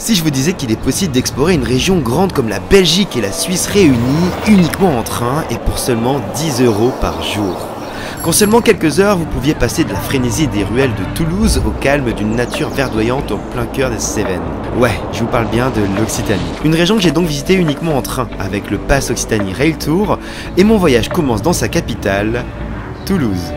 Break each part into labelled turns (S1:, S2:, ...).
S1: Si je vous disais qu'il est possible d'explorer une région grande comme la Belgique et la Suisse réunies uniquement en train et pour seulement 10 € par jour. Qu'en seulement quelques heures, vous pouviez passer de la frénésie des ruelles de Toulouse au calme d'une nature verdoyante en plein cœur des Cévennes. Ouais, je vous parle bien de l'Occitanie. Une région que j'ai donc visitée uniquement en train avec le Pass Occitanie Rail Tour et mon voyage commence dans sa capitale, Toulouse.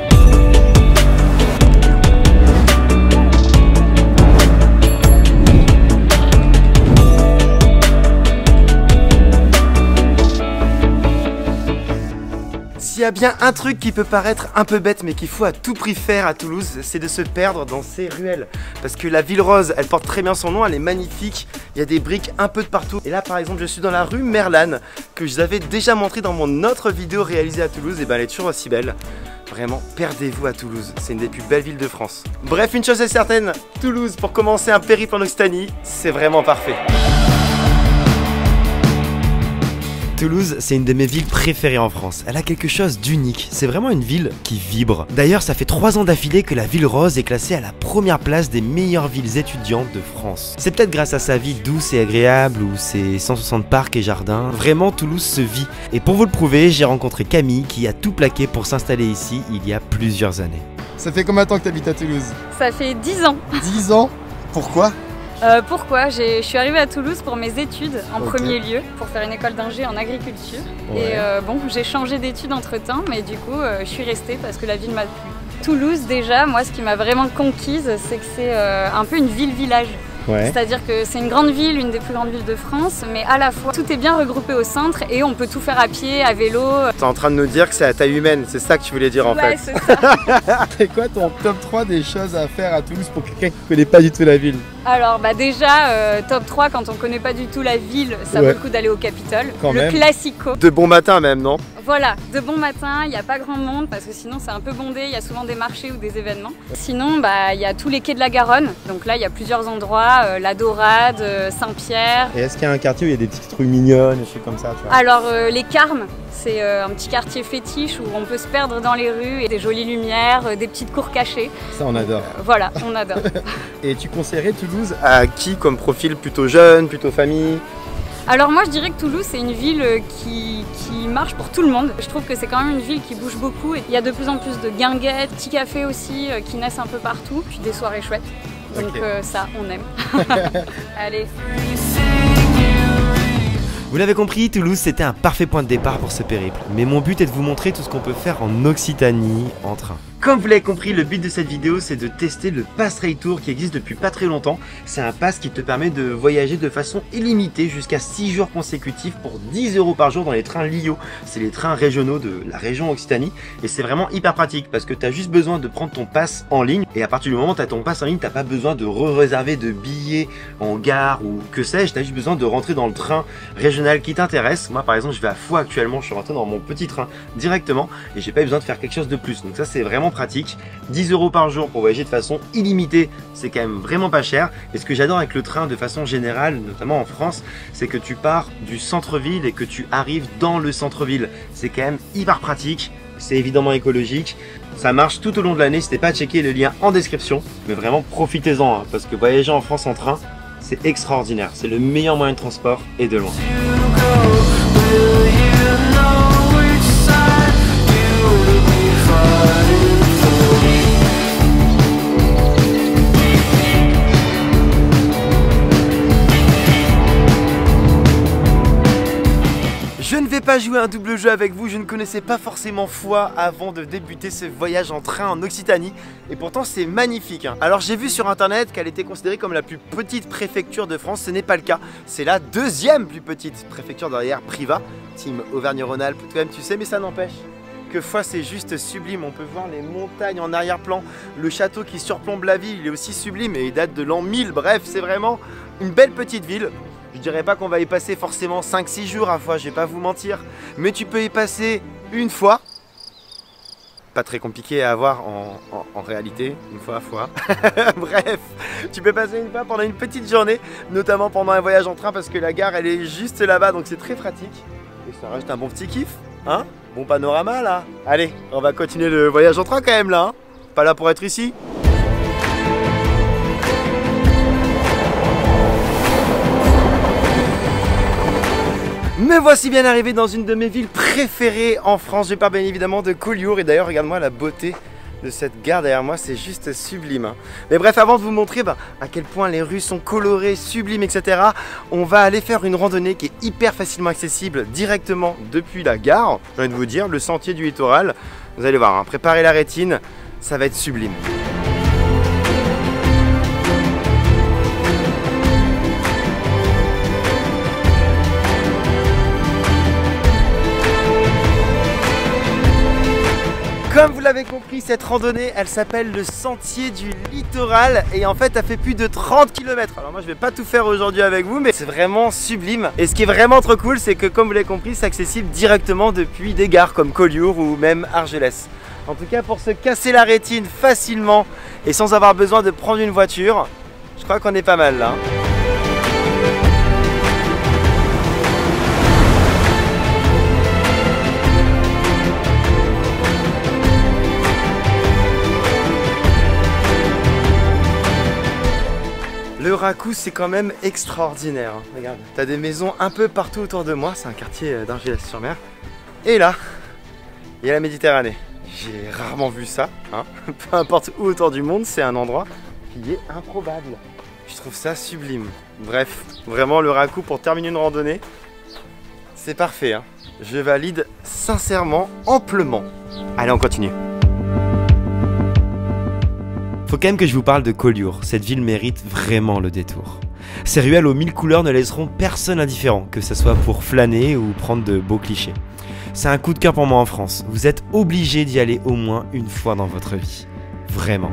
S1: S'il y a bien un truc qui peut paraître un peu bête mais qu'il faut à tout prix faire à Toulouse, c'est de se perdre dans ces ruelles. Parce que la ville rose, elle porte très bien son nom, elle est magnifique, il y a des briques un peu de partout. Et là par exemple je suis dans la rue Merlane, que je vous avais déjà montré dans mon autre vidéo réalisée à Toulouse, et ben elle est toujours aussi belle. Vraiment, perdez-vous à Toulouse, c'est une des plus belles villes de France. Bref, une chose est certaine, Toulouse pour commencer un périple en Occitanie, c'est vraiment parfait. Toulouse, c'est une de mes villes préférées en France. Elle a quelque chose d'unique. C'est vraiment une ville qui vibre. D'ailleurs, ça fait 3 ans d'affilée que la ville rose est classée à la première place des meilleures villes étudiantes de France. C'est peut-être grâce à sa vie douce et agréable ou ses 160 parcs et jardins. Vraiment, Toulouse se vit. Et pour vous le prouver, j'ai rencontré Camille qui a tout plaqué pour s'installer ici il y a plusieurs années.
S2: Ça fait combien de temps que tu habites à Toulouse?
S3: Ça fait 10 ans.
S2: 10 ans? Pourquoi?
S3: Pourquoi? Je suis arrivée à Toulouse pour mes études en premier lieu, pour faire une école d'ingé en agriculture. Ouais. Et bon, j'ai changé d'études entre temps, mais du coup, je suis restée parce que la ville m'a plu. Toulouse, déjà, moi, ce qui m'a vraiment conquise, c'est que c'est un peu une ville-village. Ouais. C'est-à-dire que c'est une grande ville, une des plus grandes villes de France, mais à la fois tout est bien regroupé au centre et on peut tout faire à pied, à vélo.
S1: T'es en train de nous dire que c'est à taille humaine, c'est ça que tu voulais dire en fait.
S3: Ouais, c'est ça.
S2: C'est quoi ton top 3 des choses à faire à Toulouse pour quelqu'un qui connaît pas du tout la ville?
S3: Alors bah déjà, top 3, quand on connaît pas du tout la ville, ça vaut le coup d'aller au Capitole. Le classico.
S1: De bon matin même, non?
S3: Voilà, de bon matin, il n'y a pas grand monde parce que sinon c'est un peu bondé, il y a souvent des marchés ou des événements. Sinon, bah, il y a tous les quais de la Garonne, donc là il y a plusieurs endroits, la Dorade, Saint-Pierre.
S2: Et est-ce qu'il y a un quartier où il y a des petites rues mignonnes, des trucs comme ça, tu vois?
S3: Alors les Carmes, c'est un petit quartier fétiche où on peut se perdre dans les rues et des jolies lumières, des petites cours cachées.
S2: Ça on adore.
S3: Voilà, on adore.
S2: Et tu conseillerais Toulouse
S1: à qui comme profil? Plutôt jeune, plutôt famille?
S3: Alors moi je dirais que Toulouse c'est une ville qui marche pour tout le monde. Je trouve que c'est quand même une ville qui bouge beaucoup et il y a de plus en plus de guinguettes, petits cafés aussi qui naissent un peu partout, puis des soirées chouettes. Donc ça on aime. Allez.
S1: Vous l'avez compris, Toulouse c'était un parfait point de départ pour ce périple. Mais mon but est de vous montrer tout ce qu'on peut faire en Occitanie en train. Comme vous l'avez compris, le but de cette vidéo c'est de tester le Pass Rail Tour qui existe depuis pas très longtemps. C'est un pass qui te permet de voyager de façon illimitée jusqu'à 6 jours consécutifs pour 10 € par jour dans les trains LIO. C'est les trains régionaux de la région Occitanie et c'est vraiment hyper pratique parce que tu as juste besoin de prendre ton pass en ligne et à partir du moment où tu as ton pass en ligne, tu n'as pas besoin de réserver de billets en gare ou que sais-je, tu as juste besoin de rentrer dans le train régional qui t'intéresse. Moi par exemple je vais à Foix actuellement, je suis rentré dans mon petit train directement et j'ai pas besoin de faire quelque chose de plus. Donc ça c'est vraiment pratique. 10 € par jour pour voyager de façon illimitée, c'est quand même vraiment pas cher. Et ce que j'adore avec le train de façon générale, notamment en France, c'est que tu pars du centre-ville et que tu arrives dans le centre-ville. C'est quand même hyper pratique, c'est évidemment écologique. Ça marche tout au long de l'année, n'hésitez pas à checker le lien en description. Mais vraiment profitez-en, hein, parce que voyager en France en train, c'est extraordinaire. C'est le meilleur moyen de transport et de loin. Je ne vais pas jouer un double jeu avec vous, je ne connaissais pas forcément Foix avant de débuter ce voyage en train en Occitanie et pourtant c'est magnifique hein. Alors j'ai vu sur internet qu'elle était considérée comme la plus petite préfecture de France, ce n'est pas le cas. C'est la deuxième plus petite préfecture derrière Privas, team Auvergne-Rhône-Alpes, toi-même tu sais, mais ça n'empêche que Foix c'est juste sublime. On peut voir les montagnes en arrière-plan, le château qui surplombe la ville, il est aussi sublime et il date de l'an 1000, bref c'est vraiment une belle petite ville. Je dirais pas qu'on va y passer forcément 5-6 jours à Foix, je vais pas vous mentir, mais tu peux y passer une fois. Pas très compliqué à avoir en réalité, une fois à Foix. Bref, tu peux passer une fois pendant une petite journée, notamment pendant un voyage en train parce que la gare elle est juste là-bas, donc c'est très pratique. Et ça reste un bon petit kiff, hein? Bon panorama là. Allez, on va continuer le voyage en train quand même là, hein? Pas là pour être ici. Me voici bien arrivé dans une de mes villes préférées en France. Je parle bien évidemment de Collioure. Et d'ailleurs, regarde-moi la beauté de cette gare derrière moi, c'est juste sublime. Mais bref, avant de vous montrer à quel point les rues sont colorées, sublimes, etc., on va aller faire une randonnée qui est hyper facilement accessible directement depuis la gare. J'ai envie de vous dire, le sentier du littoral. Vous allez voir, préparez la rétine, ça va être sublime. Comme vous l'avez compris, cette randonnée, elle s'appelle le sentier du littoral et en fait, elle fait plus de 30 km. Alors moi, je vais pas tout faire aujourd'hui avec vous, mais c'est vraiment sublime. Et ce qui est vraiment trop cool, c'est que comme vous l'avez compris, c'est accessible directement depuis des gares comme Collioure ou même Argelès. En tout cas, pour se casser la rétine facilement et sans avoir besoin de prendre une voiture, je crois qu'on est pas mal là. Le Racou, c'est quand même extraordinaire. Regarde, t'as des maisons un peu partout autour de moi. C'est un quartier d'Argelès-sur-Mer. Et là, il y a la Méditerranée. J'ai rarement vu ça. Peu importe où autour du monde, c'est un endroit qui est improbable. Je trouve ça sublime. Bref, vraiment le Racou pour terminer une randonnée, c'est parfait. Je valide sincèrement, amplement. Allez, on continue. Faut quand même que je vous parle de Collioure, cette ville mérite vraiment le détour. Ces ruelles aux 1000 couleurs ne laisseront personne indifférent, que ce soit pour flâner ou prendre de beaux clichés. C'est un coup de cœur pour moi en France, vous êtes obligé d'y aller au moins une fois dans votre vie. Vraiment.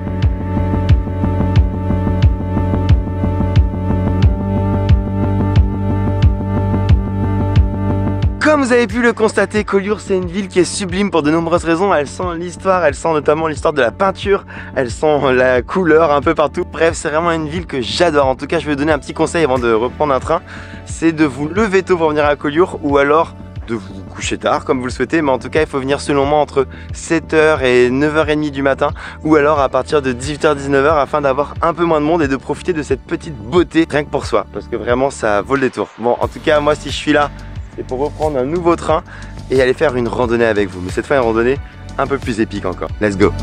S1: Comme vous avez pu le constater, Collioure c'est une ville qui est sublime pour de nombreuses raisons. Elle sent l'histoire, elle sent notamment l'histoire de la peinture, elle sent la couleur un peu partout. Bref, c'est vraiment une ville que j'adore. En tout cas, je vais vous donner un petit conseil avant de reprendre un train. C'est de vous lever tôt pour venir à Collioure ou alors de vous coucher tard comme vous le souhaitez. Mais en tout cas, il faut venir selon moi entre 7h et 9h30 du matin ou alors à partir de 18h-19h afin d'avoir un peu moins de monde et de profiter de cette petite beauté rien que pour soi. Parce que vraiment, ça vaut le détour. Bon, en tout cas, moi si je suis là, c'est pour reprendre un nouveau train et aller faire une randonnée avec vous. Mais cette fois une randonnée un peu plus épique encore. Let's go!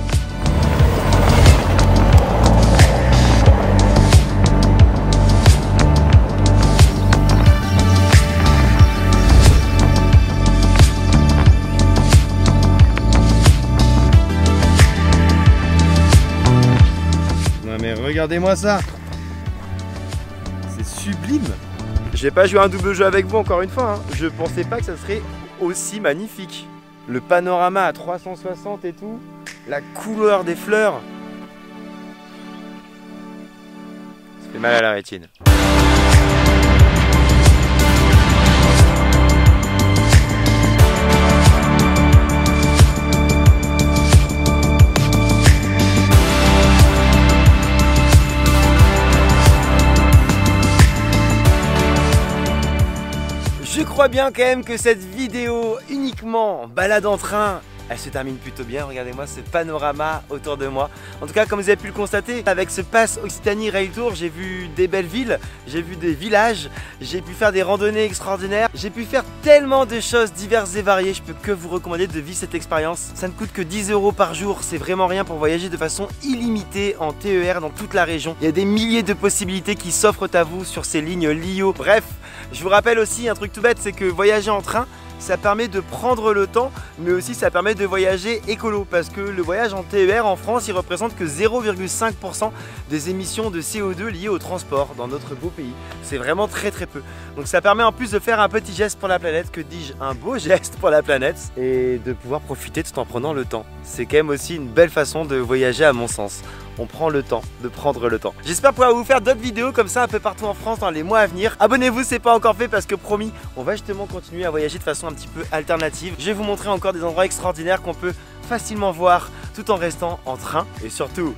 S1: Non mais regardez-moi ça! C'est sublime! J'ai pas joué un double jeu avec vous encore une fois, Je pensais pas que ça serait aussi magnifique. Le panorama à 360 et tout, la couleur des fleurs. Ça fait mal à la rétine. Je crois bien quand même que cette vidéo uniquement balade en train, elle se termine plutôt bien. Regardez-moi ce panorama autour de moi. En tout cas, comme vous avez pu le constater, avec ce pass Occitanie Rail Tour, j'ai vu des belles villes, j'ai vu des villages, j'ai pu faire des randonnées extraordinaires, j'ai pu faire tellement de choses diverses et variées. Je peux que vous recommander de vivre cette expérience. Ça ne coûte que 10 € par jour, c'est vraiment rien pour voyager de façon illimitée en TER dans toute la région. Il y a des milliers de possibilités qui s'offrent à vous sur ces lignes LIO. Bref, je vous rappelle aussi un truc tout bête, c'est que voyager en train, ça permet de prendre le temps, mais aussi ça permet de voyager écolo, parce que le voyage en TER en France, il représente que 0,5% des émissions de CO2 liées au transport dans notre beau pays. C'est vraiment très peu. Donc ça permet en plus de faire un petit geste pour la planète, que dis-je, un beau geste pour la planète, et de pouvoir profiter tout en prenant le temps. C'est quand même aussi une belle façon de voyager à mon sens. On prend le temps de prendre le temps. J'espère pouvoir vous faire d'autres vidéos comme ça un peu partout en France dans les mois à venir. Abonnez-vous, c'est pas encore fait parce que promis, on va justement continuer à voyager de façon un petit peu alternative. Je vais vous montrer encore des endroits extraordinaires qu'on peut facilement voir tout en restant en train. Et surtout,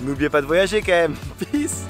S1: n'oubliez pas de voyager quand même. Peace!